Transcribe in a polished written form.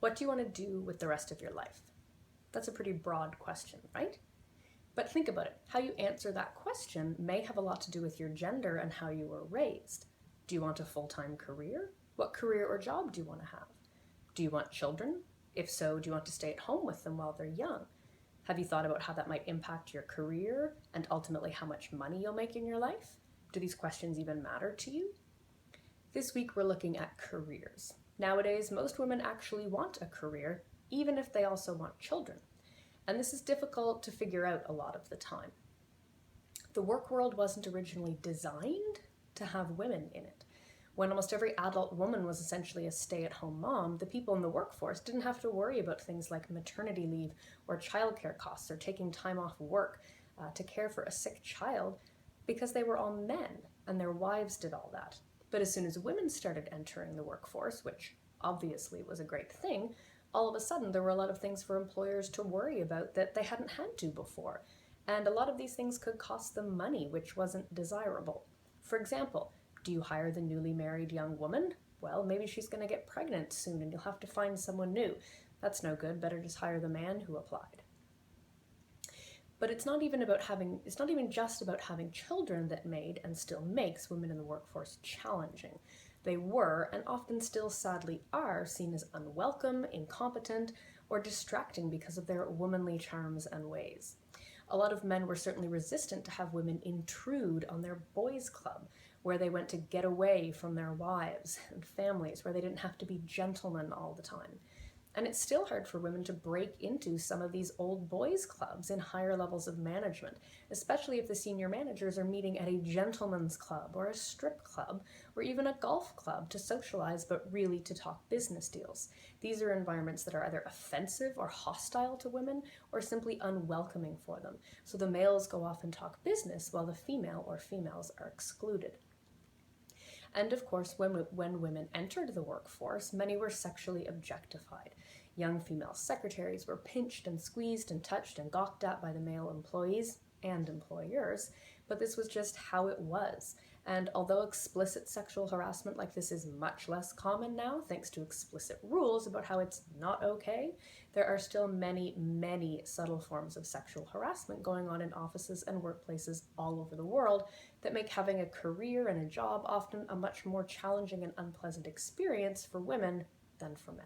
What do you want to do with the rest of your life? That's a pretty broad question, right? But think about it. How you answer that question may have a lot to do with your gender and how you were raised. Do you want a full-time career? What career or job do you want to have? Do you want children? If so, do you want to stay at home with them while they're young? Have you thought about how that might impact your career and ultimately how much money you'll make in your life? Do these questions even matter to you? This week we're looking at careers. Nowadays, most women actually want a career, even if they also want children. And this is difficult to figure out a lot of the time. The work world wasn't originally designed to have women in it. When almost every adult woman was essentially a stay-at-home mom, the people in the workforce didn't have to worry about things like maternity leave or childcare costs or taking time off work to care for a sick child because they were all men and their wives did all that. But as soon as women started entering the workforce, which obviously was a great thing, all of a sudden there were a lot of things for employers to worry about that they hadn't had to before. And a lot of these things could cost them money, which wasn't desirable. For example, do you hire the newly married young woman? Well, maybe she's going to get pregnant soon and you'll have to find someone new. That's no good, better just hire the man who applied. But it's not even just about having children that made and still makes women in the workforce challenging. They were, and often still sadly are, seen as unwelcome, incompetent, or distracting because of their womanly charms and ways. A lot of men were certainly resistant to have women intrude on their boys' club, where they went to get away from their wives and families, where they didn't have to be gentlemen all the time. And it's still hard for women to break into some of these old boys' clubs in higher levels of management, especially if the senior managers are meeting at a gentleman's club or a strip club or even a golf club to socialize, but really to talk business deals. These are environments that are either offensive or hostile to women or simply unwelcoming for them. So the males go off and talk business while the female or females are excluded. And of course, when women entered the workforce, many were sexually objectified. Young female secretaries were pinched and squeezed and touched and gawked at by the male employees and employers, but this was just how it was. And although explicit sexual harassment like this is much less common now, thanks to explicit rules about how it's not okay, there are still many, many subtle forms of sexual harassment going on in offices and workplaces all over the world that make having a career and a job often a much more challenging and unpleasant experience for women than for men.